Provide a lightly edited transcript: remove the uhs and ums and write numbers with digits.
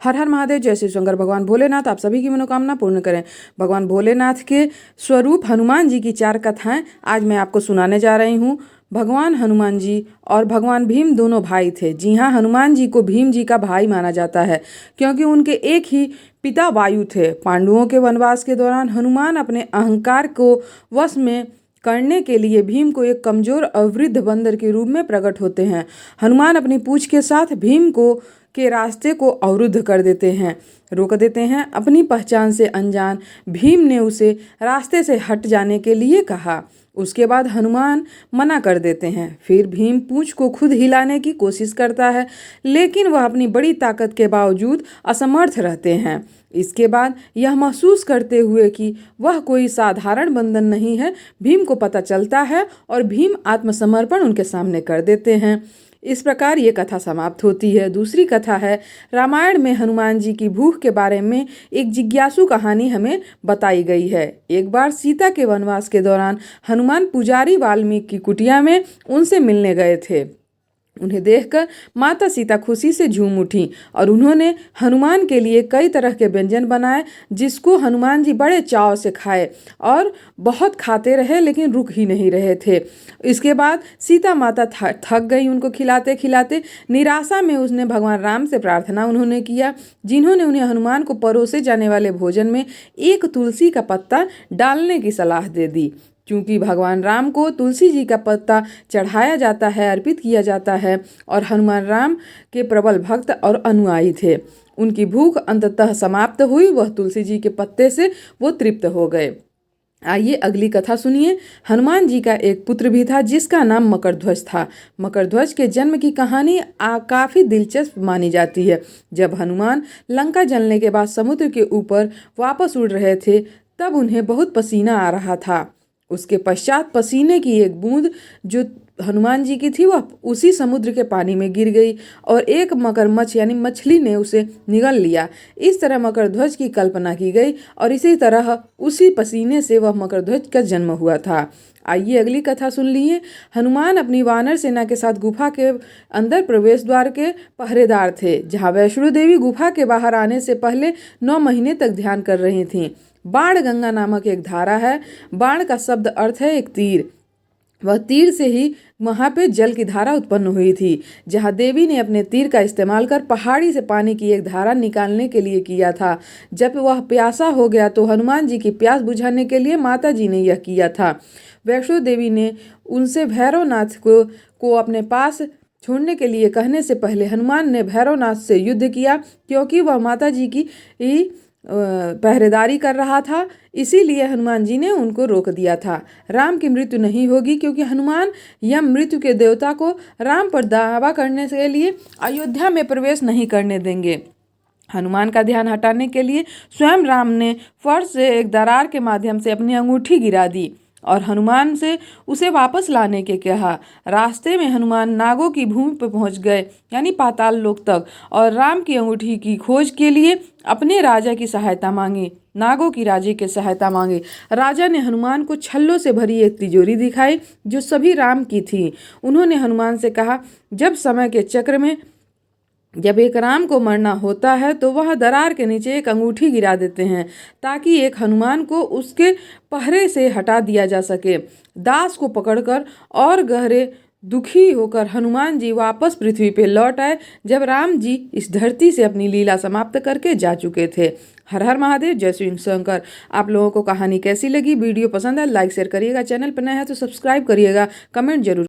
हर हर महादेव, जय श्री शंकर। भगवान भोलेनाथ आप सभी की मनोकामना पूर्ण करें। भगवान भोलेनाथ के स्वरूप हनुमान जी की 4 कथाएं आज मैं आपको सुनाने जा रही हूँ। भगवान हनुमान जी और भगवान भीम दोनों भाई थे। जी हाँ, हनुमान जी को भीम जी का भाई माना जाता है क्योंकि उनके एक ही पिता वायु थे। पांडवों के वनवास के दौरान हनुमान अपने अहंकार को वश में करने के लिए भीम को एक कमजोर अवृद्ध बंदर के रूप में प्रकट होते हैं। हनुमान अपनी पूंछ के साथ भीम को के रास्ते को अवरुद्ध कर देते हैं, रोक देते हैं। अपनी पहचान से अनजान भीम ने उसे रास्ते से हट जाने के लिए कहा। उसके बाद हनुमान मना कर देते हैं। फिर भीम पूंछ को खुद हिलाने की कोशिश करता है, लेकिन वह अपनी बड़ी ताकत के बावजूद असमर्थ रहते हैं। इसके बाद यह महसूस करते हुए कि वह कोई साधारण बंदर नहीं है, भीम को पता चलता है और भीम आत्मसमर्पण उनके सामने कर देते हैं। इस प्रकार ये कथा समाप्त होती है। दूसरी कथा है रामायण में हनुमान जी की भूख के बारे में एक जिज्ञासु कहानी हमें बताई गई है। एक बार सीता के वनवास के दौरान हनुमान पुजारी वाल्मीकि की कुटिया में उनसे मिलने गए थे। उन्हें देखकर माता सीता खुशी से झूम उठी और उन्होंने हनुमान के लिए कई तरह के व्यंजन बनाए, जिसको हनुमान जी बड़े चाव से खाए और बहुत खाते रहे, लेकिन रुक ही नहीं रहे थे। इसके बाद सीता माता थक गई उनको खिलाते खिलाते। निराशा में उसने भगवान राम से प्रार्थना उन्होंने किया, जिन्होंने उन्हें हनुमान को परोसे जाने वाले भोजन में एक तुलसी का पत्ता डालने की सलाह दे दी। क्योंकि भगवान राम को तुलसी जी का पत्ता चढ़ाया जाता है, अर्पित किया जाता है, और हनुमान राम के प्रबल भक्त और अनुयायी थे। उनकी भूख अंततः समाप्त हुई। वह तुलसी जी के पत्ते से वो तृप्त हो गए। आइए अगली कथा सुनिए। हनुमान जी का एक पुत्र भी था जिसका नाम मकरध्वज था। मकरध्वज के जन्म की कहानी काफ़ी दिलचस्प मानी जाती है। जब हनुमान लंका जलने के बाद समुद्र के ऊपर वापस उड़ रहे थे, तब उन्हें बहुत पसीना आ रहा था। उसके पश्चात पसीने की एक बूंद जो हनुमान जी की थी, वह उसी समुद्र के पानी में गिर गई और एक मगरमच्छ यानी मछली ने उसे निगल लिया। इस तरह मकरध्वज की कल्पना की गई और इसी तरह उसी पसीने से वह मकरध्वज का जन्म हुआ था। आइए अगली कथा सुन लीजिए। हनुमान अपनी वानर सेना के साथ गुफा के अंदर प्रवेश द्वार के पहरेदार थे, जहाँ वैष्णो देवी गुफा के बाहर आने से पहले 9 महीने तक ध्यान कर रही थीं। बाण गंगा नामक एक धारा है। बाण का शब्द अर्थ है एक तीर। वह तीर से ही वहाँ पे जल की धारा उत्पन्न हुई थी, जहाँ देवी ने अपने तीर का इस्तेमाल कर पहाड़ी से पानी की एक धारा निकालने के लिए किया था। जब वह प्यासा हो गया तो हनुमान जी की प्यास बुझाने के लिए माता जी ने यह किया था। वैष्णो देवी ने उनसे भैरवनाथ को अपने पास छोड़ने के लिए कहने से पहले हनुमान ने भैरवनाथ से युद्ध किया, क्योंकि वह माता जी की पहरेदारी कर रहा था। इसीलिए हनुमान जी ने उनको रोक दिया था। राम की मृत्यु नहीं होगी, क्योंकि हनुमान यम मृत्यु के देवता को राम पर दावा करने के लिए अयोध्या में प्रवेश नहीं करने देंगे। हनुमान का ध्यान हटाने के लिए स्वयं राम ने फर्श से एक दरार के माध्यम से अपनी अंगूठी गिरा दी और हनुमान से उसे वापस लाने के कहा। रास्ते में हनुमान नागों की भूमि पर पहुंच गए, यानी पाताल लोक तक, और राम की अंगूठी की खोज के लिए अपने राजा की सहायता मांगी। नागों की राजे की सहायता मांगी। राजा ने हनुमान को छल्लों से भरी एक तिजोरी दिखाई जो सभी राम की थी। उन्होंने हनुमान से कहा, जब समय के चक्र में जब एक राम को मरना होता है तो वह दरार के नीचे एक अंगूठी गिरा देते हैं, ताकि एक हनुमान को उसके पहरे से हटा दिया जा सके। दास को पकड़कर और गहरे दुखी होकर हनुमान जी वापस पृथ्वी पे लौट आए, जब राम जी इस धरती से अपनी लीला समाप्त करके जा चुके थे। हर हर महादेव, जय श्री शंकर। आप लोगों को कहानी कैसी लगी? वीडियो पसंद है लाइक शेयर करिएगा। चैनल पर नया है तो सब्सक्राइब करिएगा। कमेंट जरूर